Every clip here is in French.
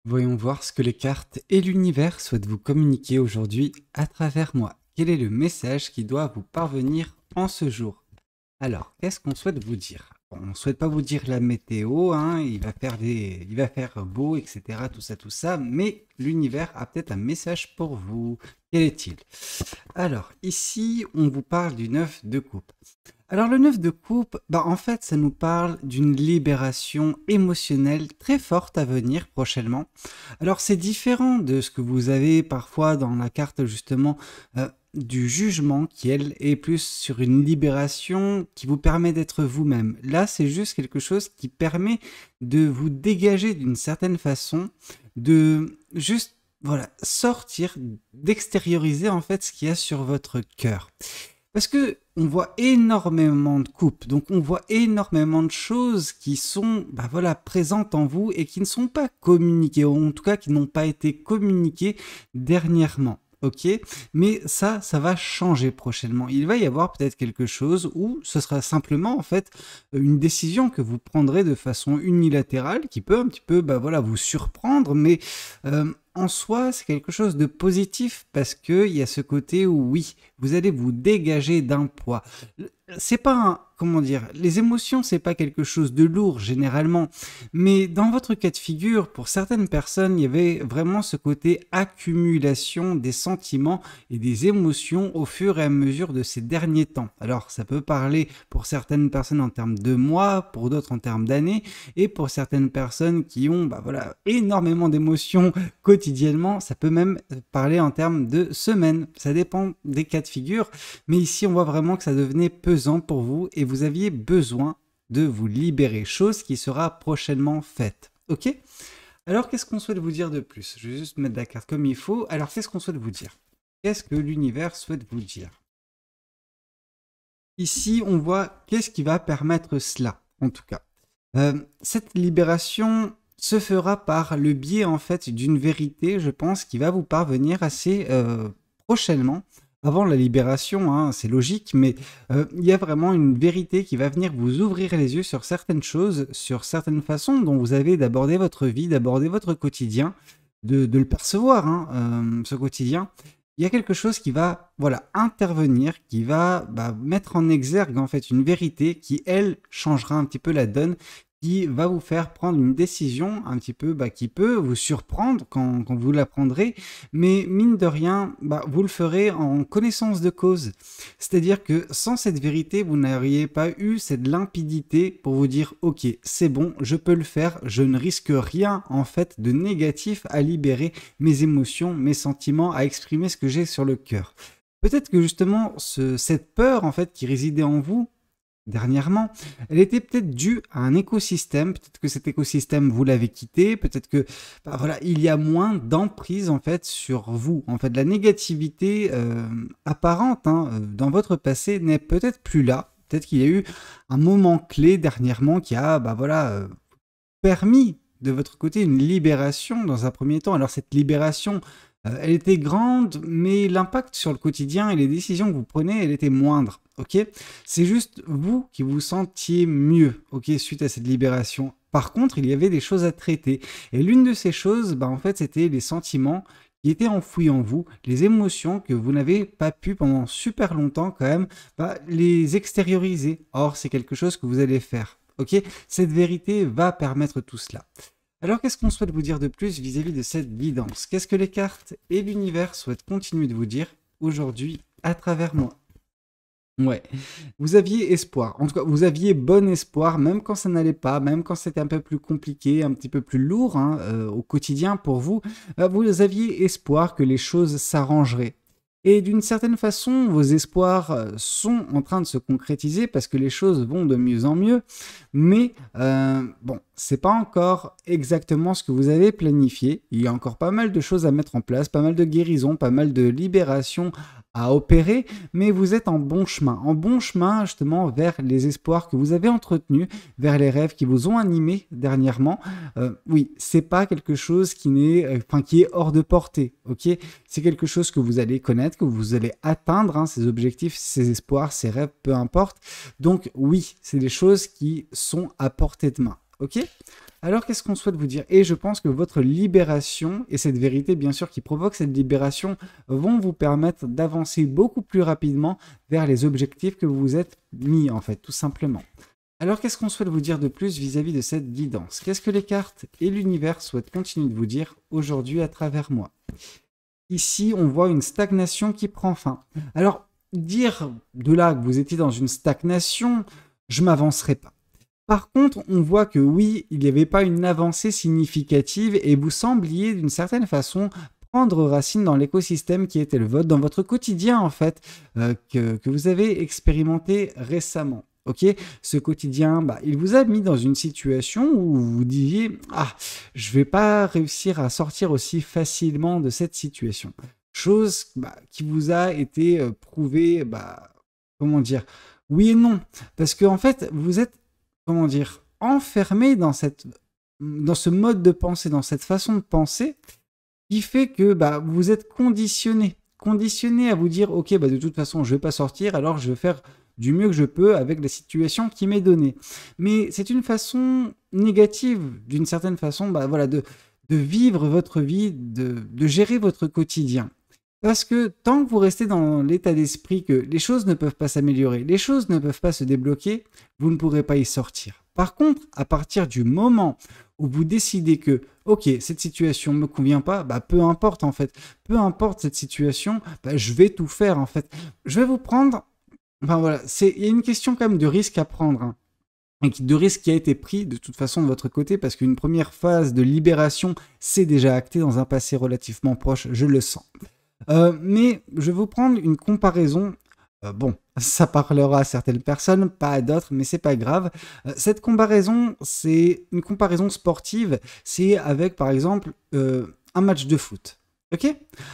Voyons voir ce que les cartes et l'univers souhaitent vous communiquer aujourd'hui à travers moi. Quel est le message qui doit vous parvenir en ce jour? Alors, qu'est-ce qu'on souhaite vous dire? Bon, on ne souhaite pas vous dire la météo, hein, il va faire beau, etc. Tout ça, mais l'univers a peut-être un message pour vous. Quel est-il? Alors, ici, on vous parle du 9 de coupe. Alors, le 9 de coupe, en fait, ça nous parle d'une libération émotionnelle très forte à venir prochainement. Alors, c'est différent de ce que vous avez parfois dans la carte, justement, du jugement, qui, elle, est plus sur une libération qui vous permet d'être vous-même. Là, c'est juste quelque chose qui permet de vous dégager d'une certaine façon, de juste voilà, sortir, d'extérioriser en fait ce qu'il y a sur votre cœur. Parce que on voit énormément de coupes, donc on voit énormément de choses qui sont voilà, présentes en vous et qui ne sont pas communiquées, ou en tout cas qui n'ont pas été communiquées dernièrement. Ok, mais ça va changer prochainement. Il va y avoir peut-être quelque chose où ce sera simplement en fait une décision que vous prendrez de façon unilatérale, qui peut un petit peu voilà, vous surprendre, mais en soi, c'est quelque chose de positif parce qu'il y a ce côté où, oui, vous allez vous dégager d'un poids. C'est pas comment dire, les émotions, c'est pas quelque chose de lourd généralement, mais dans votre cas de figure, pour certaines personnes, il y avait vraiment ce côté accumulation des sentiments et des émotions au fur et à mesure de ces derniers temps. Alors, ça peut parler pour certaines personnes en termes de mois, pour d'autres en termes d'années, et pour certaines personnes qui ont voilà, énormément d'émotions quotidiennement, ça peut même parler en termes de semaines. Ça dépend des cas de figure, mais ici on voit vraiment que ça devenait pesant pour vous et vous aviez besoin de vous libérer, chose qui sera prochainement faite. Ok? Alors qu'est-ce qu'on souhaite vous dire de plus? Je vais juste mettre la carte comme il faut. Alors qu'est-ce qu'on souhaite vous dire? Qu'est-ce que l'univers souhaite vous dire? Ici on voit qu'est-ce qui va permettre cela, en tout cas. Cette libération se fera par le biais en fait d'une vérité, je pense, qui va vous parvenir assez prochainement. Avant la libération, hein, c'est logique, mais il y a vraiment une vérité qui va venir vous ouvrir les yeux sur certaines choses, sur certaines façons dont vous avez d'aborder votre vie, d'aborder votre quotidien, de le percevoir, hein, ce quotidien. Il y a quelque chose qui va voilà, intervenir, qui va mettre en exergue en fait une vérité qui, elle, changera un petit peu la donne, qui va vous faire prendre une décision un petit peu qui peut vous surprendre quand vous la prendrez, mais mine de rien, vous le ferez en connaissance de cause. C'est-à-dire que sans cette vérité, vous n'auriez pas eu cette limpidité pour vous dire « Ok, c'est bon, je peux le faire, je ne risque rien en fait de négatif à libérer mes émotions, mes sentiments, à exprimer ce que j'ai sur le cœur. » Peut-être que justement, cette peur en fait qui résidait en vous, dernièrement, elle était peut-être due à un écosystème, peut-être que cet écosystème vous l'avez quitté, peut-être que voilà, il y a moins d'emprise en fait sur vous. En fait, la négativité apparente dans votre passé n'est peut-être plus là. Peut-être qu'il y a eu un moment clé dernièrement qui a voilà, permis de votre côté une libération dans un premier temps. Alors cette libération, elle était grande, mais l'impact sur le quotidien et les décisions que vous prenez, elle était moindre. Ok, c'est juste vous qui vous sentiez mieux, ok, suite à cette libération. Par contre, il y avait des choses à traiter. Et l'une de ces choses, en fait, c'était les sentiments qui étaient enfouis en vous, les émotions que vous n'avez pas pu pendant super longtemps quand même, les extérioriser. Or, c'est quelque chose que vous allez faire. Ok, cette vérité va permettre tout cela. Alors, qu'est-ce qu'on souhaite vous dire de plus vis-à-vis de cette guidance? Qu'est-ce que les cartes et l'univers souhaitent continuer de vous dire aujourd'hui à travers moi? Ouais, vous aviez espoir. En tout cas, vous aviez bon espoir, même quand ça n'allait pas, même quand c'était un peu plus compliqué, un petit peu plus lourd au quotidien pour vous. Vous aviez espoir que les choses s'arrangeraient. Et d'une certaine façon, vos espoirs sont en train de se concrétiser parce que les choses vont de mieux en mieux. Mais bon, c'est pas encore exactement ce que vous avez planifié. Il y a encore pas mal de choses à mettre en place, pas mal de guérisons, pas mal de libérations à opérer, mais vous êtes en bon chemin justement vers les espoirs que vous avez entretenus, vers les rêves qui vous ont animé dernièrement. Oui, c'est pas quelque chose qui est hors de portée, ok? C'est quelque chose que vous allez connaître, que vous allez atteindre, ces objectifs, ces espoirs, ces rêves, peu importe. Donc oui, c'est des choses qui sont à portée de main. ok? Alors, qu'est-ce qu'on souhaite vous dire? Et je pense que votre libération, et cette vérité, bien sûr, qui provoque cette libération, vont vous permettre d'avancer beaucoup plus rapidement vers les objectifs que vous vous êtes mis, en fait, tout simplement. Alors, qu'est-ce qu'on souhaite vous dire de plus vis-à-vis de cette guidance? Qu'est-ce que les cartes et l'univers souhaitent continuer de vous dire aujourd'hui à travers moi? Ici, on voit une stagnation qui prend fin. Alors, dire de là que vous étiez dans une stagnation, je ne m'avancerai pas. Par contre, on voit que oui, il n'y avait pas une avancée significative et vous sembliez d'une certaine façon prendre racine dans l'écosystème qui était le vôtre, dans votre quotidien en fait, que vous avez expérimenté récemment. Ok, ce quotidien, il vous a mis dans une situation où vous vous disiez « Ah, je vais pas réussir à sortir aussi facilement de cette situation. » Chose qui vous a été prouvée, comment dire, oui et non. Parce que en fait, vous êtes, comment dire, enfermé dans ce mode de pensée, dans cette façon de penser, qui fait que vous êtes conditionné à vous dire « Ok, de toute façon, je vais pas sortir, alors je vais faire du mieux que je peux avec la situation qui m'est donnée. » Mais c'est une façon négative, d'une certaine façon, de vivre votre vie, de gérer votre quotidien. Parce que tant que vous restez dans l'état d'esprit que les choses ne peuvent pas s'améliorer, les choses ne peuvent pas se débloquer, vous ne pourrez pas y sortir. Par contre, à partir du moment où vous décidez que, ok, cette situation ne me convient pas, peu importe en fait, peu importe cette situation, je vais tout faire en fait. Je vais vous prendre, il y a une question quand même de risque à prendre, hein. Et de risque qui a été pris de toute façon de votre côté, parce qu'une première phase de libération, c'est déjà acté dans un passé relativement proche, je le sens. Mais je vais vous prendre une comparaison. Ça parlera à certaines personnes, pas à d'autres, mais c'est pas grave. Cette comparaison, c'est une comparaison sportive. C'est avec, par exemple, un match de foot. Ok?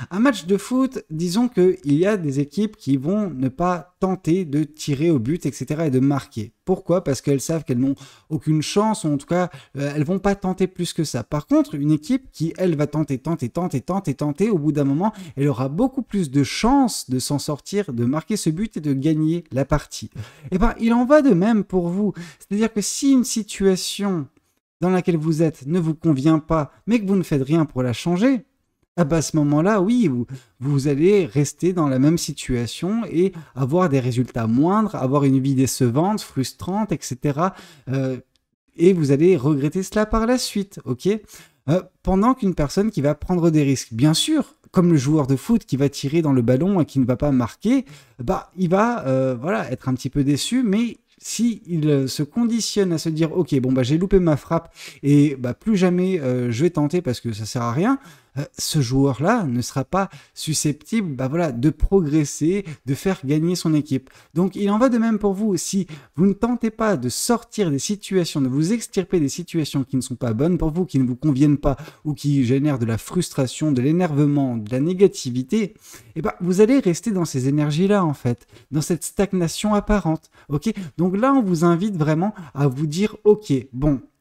Un match de foot, disons qu'il y a des équipes qui vont ne pas tenter de tirer au but, etc. et de marquer. Pourquoi? Parce qu'elles savent qu'elles n'ont aucune chance, ou en tout cas, elles vont pas tenter plus que ça. Par contre, une équipe qui, elle, va tenter, au bout d'un moment, elle aura beaucoup plus de chances de s'en sortir, de marquer ce but et de gagner la partie. Et il en va de même pour vous. C'est-à-dire que si une situation dans laquelle vous êtes ne vous convient pas, mais que vous ne faites rien pour la changer, à ce moment-là, oui, vous allez rester dans la même situation et avoir des résultats moindres, avoir une vie décevante, frustrante, etc. Et vous allez regretter cela par la suite, ok? Pendant qu'une personne qui va prendre des risques, bien sûr, comme le joueur de foot qui va tirer dans le ballon et qui ne va pas marquer, il va être un petit peu déçu, mais s'il se conditionne à se dire « Ok, j'ai loupé ma frappe et plus jamais je vais tenter parce que ça sert à rien », ce joueur-là ne sera pas susceptible de progresser, de faire gagner son équipe. Donc il en va de même pour vous. Si vous ne tentez pas de sortir des situations, de vous extirper des situations qui ne sont pas bonnes pour vous, qui ne vous conviennent pas ou qui génèrent de la frustration, de l'énervement, de la négativité, vous allez rester dans ces énergies-là en fait, dans cette stagnation apparente. Ok? Donc là, on vous invite vraiment à vous dire « Ok,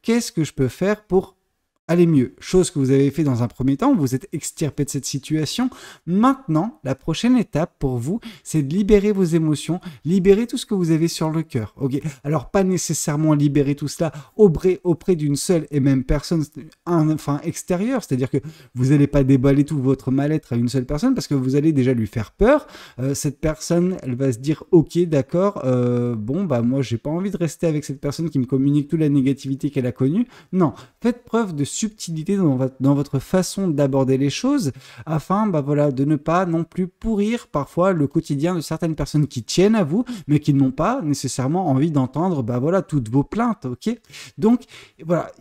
qu'est-ce que je peux faire pour aller mieux ?» Chose que vous avez fait dans un premier temps, vous êtes extirpé de cette situation. Maintenant, la prochaine étape pour vous, c'est de libérer vos émotions, libérer tout ce que vous avez sur le cœur. Ok. Alors, pas nécessairement libérer tout cela auprès d'une seule et même personne, extérieure, c'est-à-dire que vous n'allez pas déballer tout votre mal-être à une seule personne parce que vous allez déjà lui faire peur. Cette personne, elle va se dire, ok, d'accord, moi, j'ai pas envie de rester avec cette personne qui me communique toute la négativité qu'elle a connue. Non, faites preuve de subtilité dans votre façon d'aborder les choses afin de ne pas non plus pourrir parfois le quotidien de certaines personnes qui tiennent à vous mais qui n'ont pas nécessairement envie d'entendre toutes vos plaintes, ok? Donc voilà,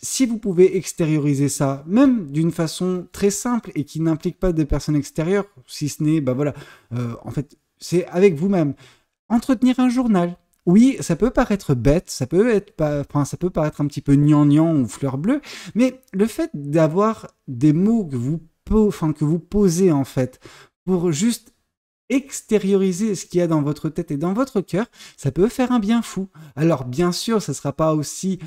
si vous pouvez extérioriser ça, même d'une façon très simple et qui n'implique pas des personnes extérieures, si ce n'est, en fait, c'est avec vous-même. Entretenir un journal. Oui, ça peut paraître bête, ça peut paraître un petit peu gnangnan ou fleur bleue, mais le fait d'avoir des mots que vous posez en fait pour juste extérioriser ce qu'il y a dans votre tête et dans votre cœur, ça peut faire un bien fou. Alors bien sûr, ça ne sera pas aussi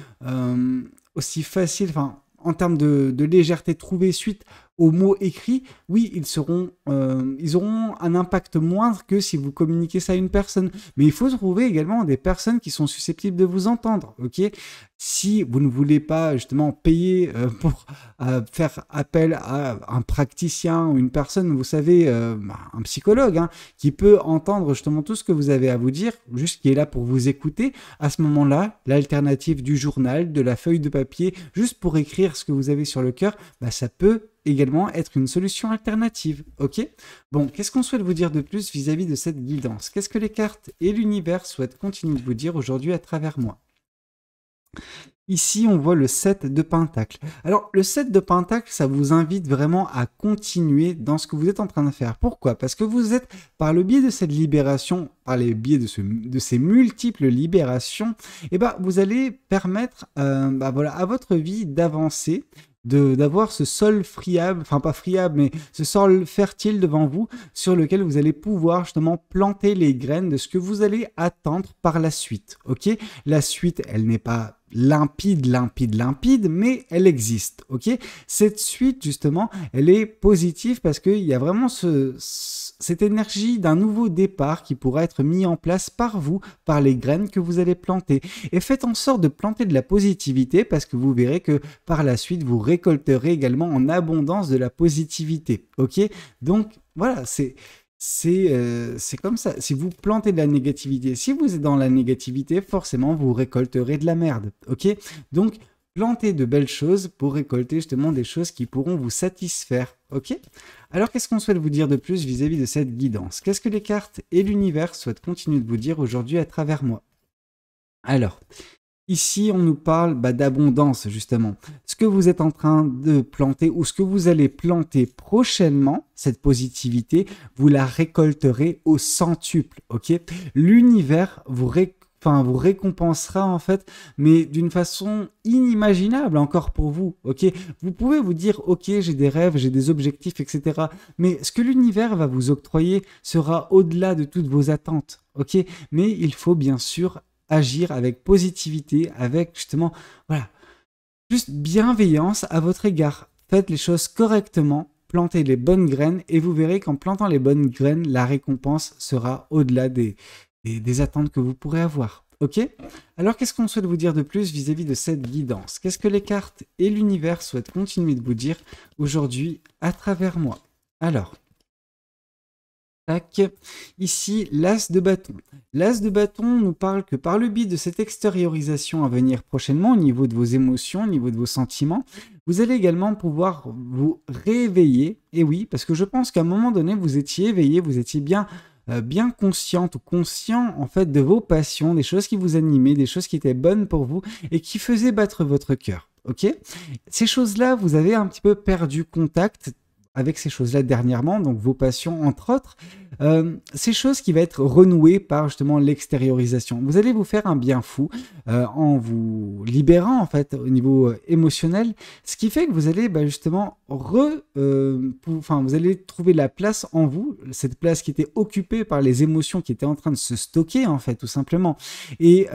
facile, en termes de légèreté, trouver suite aux mots écrits, oui, ils auront un impact moindre que si vous communiquez ça à une personne. Mais il faut trouver également des personnes qui sont susceptibles de vous entendre, ok? Si vous ne voulez pas justement payer pour faire appel à un praticien ou une personne, vous savez, un psychologue, hein, qui peut entendre justement tout ce que vous avez à vous dire, juste qui est là pour vous écouter, à ce moment-là, l'alternative du journal, de la feuille de papier, juste pour écrire ce que vous avez sur le cœur, bah, ça peut également être une solution alternative, ok? Bon, qu'est-ce qu'on souhaite vous dire de plus vis-à-vis de cette guidance? Qu'est-ce que les cartes et l'univers souhaitent continuer de vous dire aujourd'hui à travers moi? Ici, on voit le 7 de Pentacle. Alors, le 7 de Pentacle, ça vous invite vraiment à continuer dans ce que vous êtes en train de faire. Pourquoi? Parce que vous êtes, par le biais de cette libération, par le biais de ces multiples libérations, eh ben, vous allez permettre voilà, à votre vie d'avancer, d'avoir ce sol friable, enfin pas friable, mais ce sol fertile devant vous, sur lequel vous allez pouvoir justement planter les graines de ce que vous allez attendre par la suite, ok? La suite, elle n'est pas limpide, mais elle existe, ok? Cette suite, justement, elle est positive parce qu'il y a vraiment cette énergie d'un nouveau départ qui pourra être mis en place par vous, par les graines que vous allez planter. Et faites en sorte de planter de la positivité parce que vous verrez que par la suite, vous récolterez également en abondance de la positivité, ok? Donc, voilà, c'est comme ça. Si vous plantez de la négativité, si vous êtes dans la négativité, forcément, vous récolterez de la merde, ok? Donc, plantez de belles choses pour récolter justement des choses qui pourront vous satisfaire, ok? Alors, qu'est-ce qu'on souhaite vous dire de plus vis-à-vis de cette guidance? Qu'est-ce que les cartes et l'univers souhaitent continuer de vous dire aujourd'hui à travers moi? Alors, ici, on nous parle d'abondance, justement. Ce que vous êtes en train de planter ou ce que vous allez planter prochainement, cette positivité, vous la récolterez au centuple, ok? L'univers vous récompensera en fait, mais d'une façon inimaginable encore pour vous, ok? Vous pouvez vous dire, ok, j'ai des rêves, j'ai des objectifs, etc. Mais ce que l'univers va vous octroyer sera au-delà de toutes vos attentes, ok? Mais il faut bien sûr agir avec positivité, avec justement, voilà, juste bienveillance à votre égard. Faites les choses correctement, plantez les bonnes graines et vous verrez qu'en plantant les bonnes graines, la récompense sera au-delà des attentes que vous pourrez avoir. Ok? Alors, qu'est-ce qu'on souhaite vous dire de plus vis-à-vis de cette guidance? Qu'est-ce que les cartes et l'univers souhaitent continuer de vous dire aujourd'hui à travers moi? Alors, tac. Ici, l'as de bâton. L'as de bâton nous parle que par le biais de cette extériorisation à venir prochainement au niveau de vos émotions, au niveau de vos sentiments, vous allez également pouvoir vous réveiller. Et oui, parce que je pense qu'à un moment donné, vous étiez éveillé, vous étiez bien consciente ou conscient en fait de vos passions, des choses qui vous animaient, des choses qui étaient bonnes pour vous et qui faisaient battre votre cœur. Ok? Ces choses-là, vous avez un petit peu perdu contact avec ces choses-là dernièrement, donc vos passions entre autres, ces choses qui vont être renouées par justement l'extériorisation. Vous allez vous faire un bien fou en vous libérant en fait au niveau émotionnel, ce qui fait que vous allez justement vous allez trouver la place en vous, cette place qui était occupée par les émotions qui étaient en train de se stocker en fait tout simplement. Et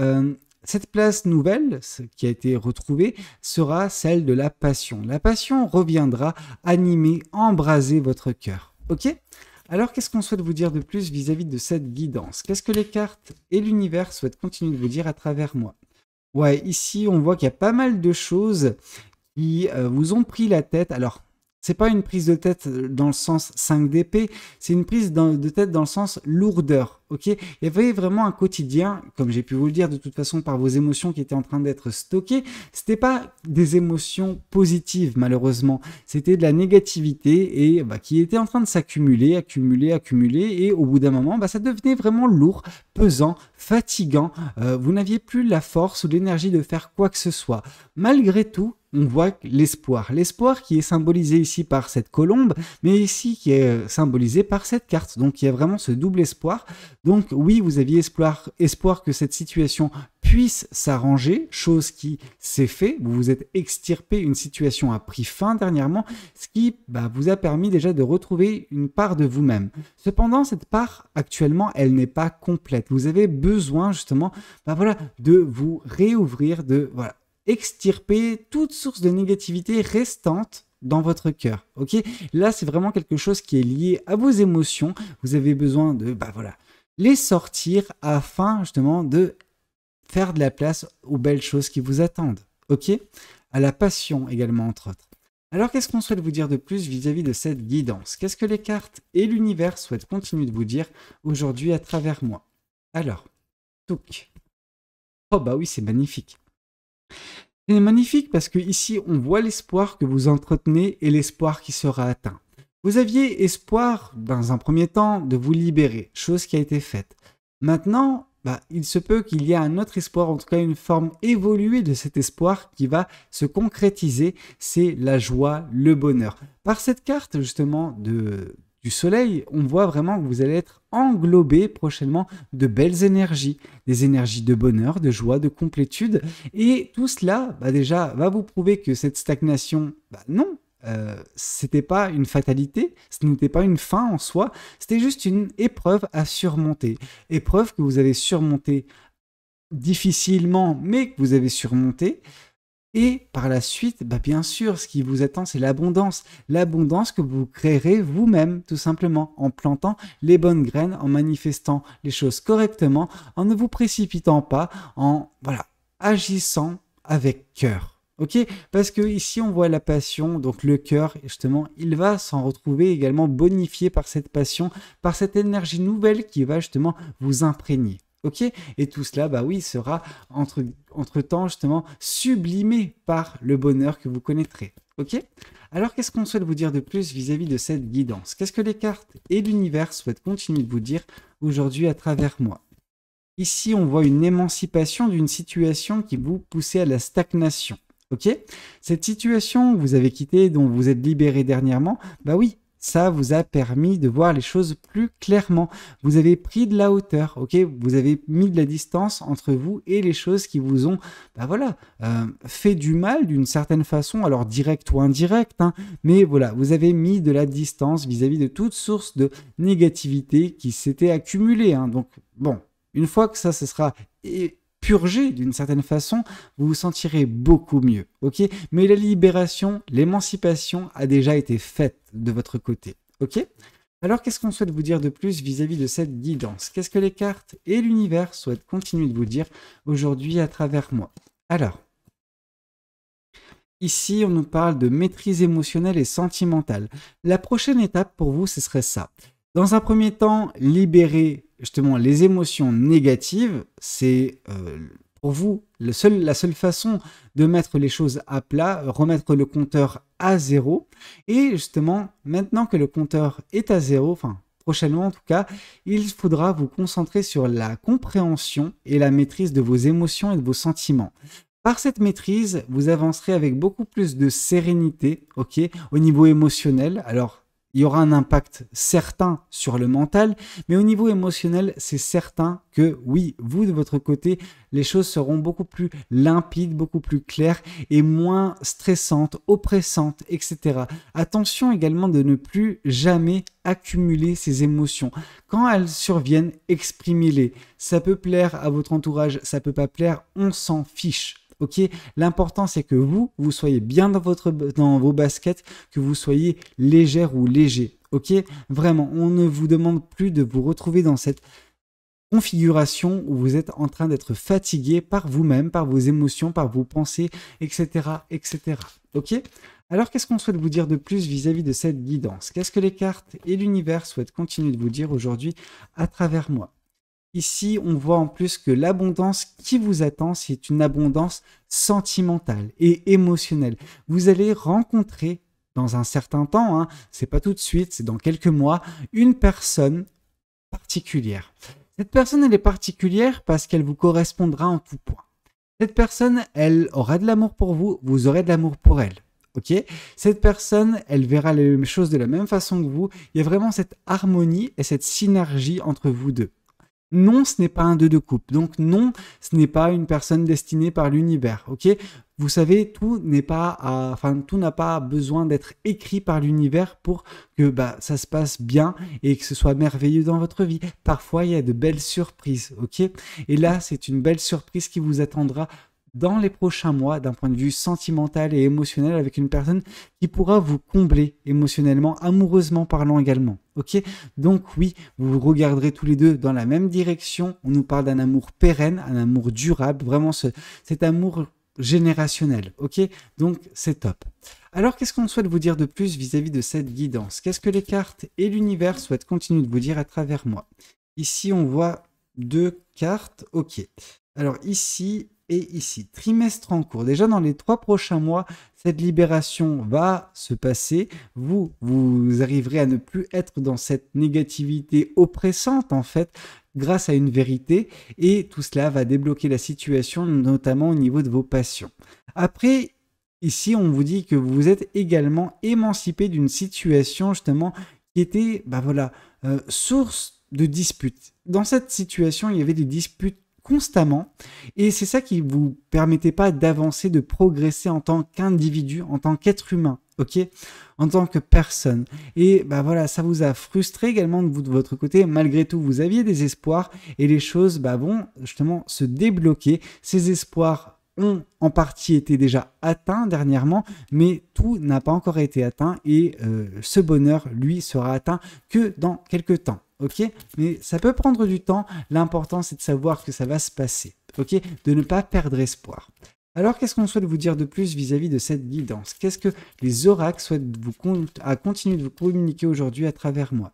cette place nouvelle, qui a été retrouvée, sera celle de la passion. La passion reviendra animer, embraser votre cœur. Ok? Alors, qu'est-ce qu'on souhaite vous dire de plus vis-à-vis de cette guidance? Qu'est-ce que les cartes et l'univers souhaitent continuer de vous dire à travers moi? Ouais, ici, on voit qu'il y a pas mal de choses qui vous ont pris la tête. Alors, c'est pas une prise de tête dans le sens 5 d'épée, c'est une prise de tête dans le sens lourdeur, ok? Il y avait vraiment un quotidien, comme j'ai pu vous le dire de toute façon par vos émotions qui étaient en train d'être stockées, c'était pas des émotions positives malheureusement, c'était de la négativité et qui était en train de s'accumuler, accumuler et au bout d'un moment, ça devenait vraiment lourd, pesant, fatigant, vous n'aviez plus la force ou l'énergie de faire quoi que ce soit. Malgré tout, on voit l'espoir qui est symbolisé ici par cette colombe, mais ici qui est symbolisé par cette carte. Donc il y a vraiment ce double espoir. Donc oui, vous aviez espoir que cette situation puisse s'arranger, chose qui s'est fait. Vous vous êtes extirpé, une situation a pris fin dernièrement, ce qui vous a permis déjà de retrouver une part de vous-même. Cependant, cette part, actuellement, elle n'est pas complète. Vous avez besoin justement de vous réouvrir, de extirper toute source de négativité restante dans votre cœur, ok? Là, c'est vraiment quelque chose qui est lié à vos émotions. Vous avez besoin de, voilà, les sortir afin justement de faire de la place aux belles choses qui vous attendent, ok? À la passion également, entre autres. Alors, qu'est-ce qu'on souhaite vous dire de plus vis-à-vis de cette guidance? Qu'est-ce que les cartes et l'univers souhaitent continuer de vous dire aujourd'hui à travers moi? Alors, touk. Oh bah oui, c'est magnifique. C'est magnifique parce que ici, on voit l'espoir que vous entretenez et l'espoir qui sera atteint. Vous aviez espoir, dans un premier temps, de vous libérer, chose qui a été faite. Maintenant, il se peut qu'il y ait un autre espoir, en tout cas une forme évoluée de cet espoir qui va se concrétiser, c'est la joie, le bonheur. Par cette carte justement du soleil, on voit vraiment que vous allez être englobé prochainement de belles énergies, des énergies de bonheur, de joie, de complétude, et tout cela déjà va vous prouver que cette stagnation, non, c'était pas une fatalité, ce n'était pas une fin en soi, c'était juste une épreuve à surmonter. Épreuve que vous avez surmontée difficilement, mais que vous avez surmontée. Et par la suite, bien sûr, ce qui vous attend, c'est l'abondance. L'abondance que vous créerez vous-même, tout simplement, en plantant les bonnes graines, en manifestant les choses correctement, en ne vous précipitant pas, en agissant avec cœur. Ok, parce que ici on voit la passion, donc le cœur, justement, il va s'en retrouver également bonifié par cette passion, par cette énergie nouvelle qui va justement vous imprégner. Ok, et tout cela, oui, sera entre-temps justement sublimé par le bonheur que vous connaîtrez. Ok, alors qu'est-ce qu'on souhaite vous dire de plus vis-à-vis de cette guidance? Qu'est-ce que les cartes et l'univers souhaitent continuer de vous dire aujourd'hui à travers moi? Ici, on voit une émancipation d'une situation qui vous poussait à la stagnation. Ok, cette situation que vous avez quittée, dont vous êtes libéré dernièrement, oui, ça vous a permis de voir les choses plus clairement. Vous avez pris de la hauteur, ok, vous avez mis de la distance entre vous et les choses qui vous ont, fait du mal d'une certaine façon, alors direct ou indirect, mais voilà, vous avez mis de la distance vis-à-vis de toute source de négativité qui s'était accumulée. Donc bon, une fois que ça se sera purgé d'une certaine façon, vous vous sentirez beaucoup mieux, ok? Mais la libération, l'émancipation a déjà été faite de votre côté, ok? Alors, qu'est-ce qu'on souhaite vous dire de plus vis-à-vis de cette guidance? Qu'est-ce que les cartes et l'univers souhaitent continuer de vous dire aujourd'hui à travers moi? Alors, ici, on nous parle de maîtrise émotionnelle et sentimentale. La prochaine étape pour vous, ce serait ça. Dans un premier temps, libérer justement les émotions négatives, c'est pour vous la seule façon de mettre les choses à plat, remettre le compteur à zéro. Et justement, maintenant que le compteur est à zéro, prochainement en tout cas, il faudra vous concentrer sur la compréhension et la maîtrise de vos émotions et de vos sentiments. Par cette maîtrise, vous avancerez avec beaucoup plus de sérénité, ok, au niveau émotionnel. Alors, il y aura un impact certain sur le mental, mais au niveau émotionnel, c'est certain que oui, vous de votre côté, les choses seront beaucoup plus limpides, beaucoup plus claires et moins stressantes, oppressantes, etc. Attention également de ne plus jamais accumuler ces émotions. Quand elles surviennent, exprimez-les. Ça peut plaire à votre entourage, ça peut pas plaire, on s'en fiche. Ok, l'important c'est que vous soyez bien dans vos baskets, que vous soyez légère ou léger. Ok, vraiment, on ne vous demande plus de vous retrouver dans cette configuration où vous êtes en train d'être fatigué par vous-même, par vos émotions, par vos pensées, etc., etc. Ok. Alors, qu'est-ce qu'on souhaite vous dire de plus vis-à-vis de cette guidance? Qu'est-ce que les cartes et l'univers souhaitent continuer de vous dire aujourd'hui à travers moi? Ici, on voit en plus que l'abondance qui vous attend, c'est une abondance sentimentale et émotionnelle. Vous allez rencontrer dans un certain temps, c'est pas tout de suite, c'est dans quelques mois, une personne particulière. Cette personne, elle est particulière parce qu'elle vous correspondra en tout point. Cette personne, elle aura de l'amour pour vous, vous aurez de l'amour pour elle. Ok, cette personne, elle verra les choses de la même façon que vous. Il y a vraiment cette harmonie et cette synergie entre vous deux. Non, ce n'est pas un 2 de coupe. Donc non, ce n'est pas une personne destinée par l'univers. Ok, vous savez, tout n'a pas besoin d'être écrit par l'univers pour que ça se passe bien et que ce soit merveilleux dans votre vie. Parfois, il y a de belles surprises. Ok, et là, c'est une belle surprise qui vous attendra dans les prochains mois d'un point de vue sentimental et émotionnel avec une personne qui pourra vous combler émotionnellement, amoureusement parlant également. Ok, donc oui, vous regarderez tous les deux dans la même direction. On nous parle d'un amour pérenne, un amour durable, vraiment cet amour générationnel. Ok, donc c'est top. Alors, qu'est-ce qu'on souhaite vous dire de plus vis-à-vis de cette guidance? Qu'est-ce que les cartes et l'univers souhaitent continuer de vous dire à travers moi? Ici, on voit 2 cartes. Ok. Alors, ici et ici, trimestre en cours. Déjà, dans les 3 prochains mois, cette libération va se passer. Vous arriverez à ne plus être dans cette négativité oppressante, en fait, grâce à une vérité. Et tout cela va débloquer la situation, notamment au niveau de vos passions. Après, ici, on vous dit que vous êtes également émancipé d'une situation, justement, qui était, source de disputes. Dans cette situation, il y avait des disputes constamment, et c'est ça qui vous permettait pas d'avancer, de progresser en tant qu'individu, en tant qu'être humain, ok, en tant que personne. Et ça vous a frustré également de vous de votre côté. Malgré tout, vous aviez des espoirs et les choses vont justement se débloquer. Ces espoirs ont en partie été déjà atteints dernièrement, mais tout n'a pas encore été atteint, et ce bonheur, lui, sera atteint que dans quelques temps. Ok, mais ça peut prendre du temps. L'important, c'est de savoir que ça va se passer. Ok, de ne pas perdre espoir. Alors, qu'est-ce qu'on souhaite vous dire de plus vis-à-vis de cette guidance? Qu'est-ce que les oracles souhaitent continuer de vous communiquer aujourd'hui à travers moi?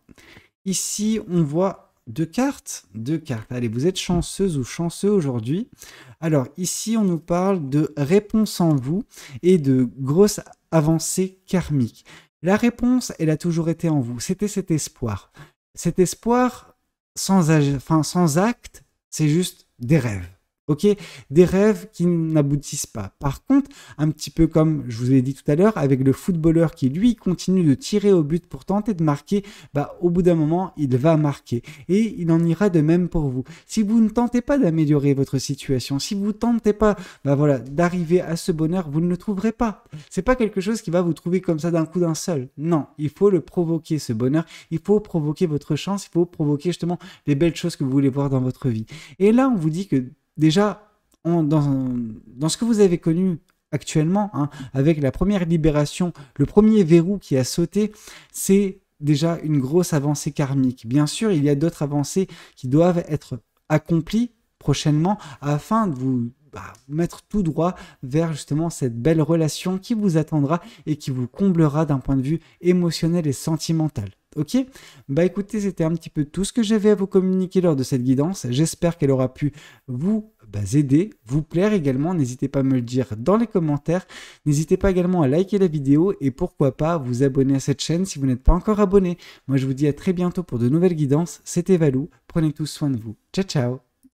Ici, on voit 2 cartes. 2 cartes. Allez, vous êtes chanceuse ou chanceux aujourd'hui. Alors, ici, on nous parle de réponse en vous et de grosses avancées karmiques. La réponse, elle a toujours été en vous. C'était cet espoir. Cet espoir sans acte, c'est juste des rêves. Ok, des rêves qui n'aboutissent pas. Par contre, un petit peu comme je vous l'ai dit tout à l'heure, avec le footballeur qui, lui, continue de tirer au but pour tenter de marquer, au bout d'un moment, il va marquer. Et il en ira de même pour vous. Si vous ne tentez pas d'améliorer votre situation, si vous ne tentez pas d'arriver à ce bonheur, vous ne le trouverez pas. C'est pas quelque chose qui va vous trouver comme ça d'un coup d'un seul. Non, il faut le provoquer, ce bonheur. Il faut provoquer votre chance. Il faut provoquer justement les belles choses que vous voulez voir dans votre vie. Et là, on vous dit que déjà, dans ce que vous avez connu actuellement, avec la première libération, le premier verrou qui a sauté, c'est déjà une grosse avancée karmique. Bien sûr, il y a d'autres avancées qui doivent être accomplies prochainement afin de vous mettre tout droit vers justement cette belle relation qui vous attendra et qui vous comblera d'un point de vue émotionnel et sentimental. Ok, écoutez, c'était un petit peu tout ce que j'avais à vous communiquer lors de cette guidance. J'espère qu'elle aura pu vous aider, vous plaire également. N'hésitez pas à me le dire dans les commentaires. N'hésitez pas également à liker la vidéo et pourquoi pas vous abonner à cette chaîne si vous n'êtes pas encore abonné. Moi, je vous dis à très bientôt pour de nouvelles guidances. C'était Valou. Prenez tous soin de vous. Ciao, ciao.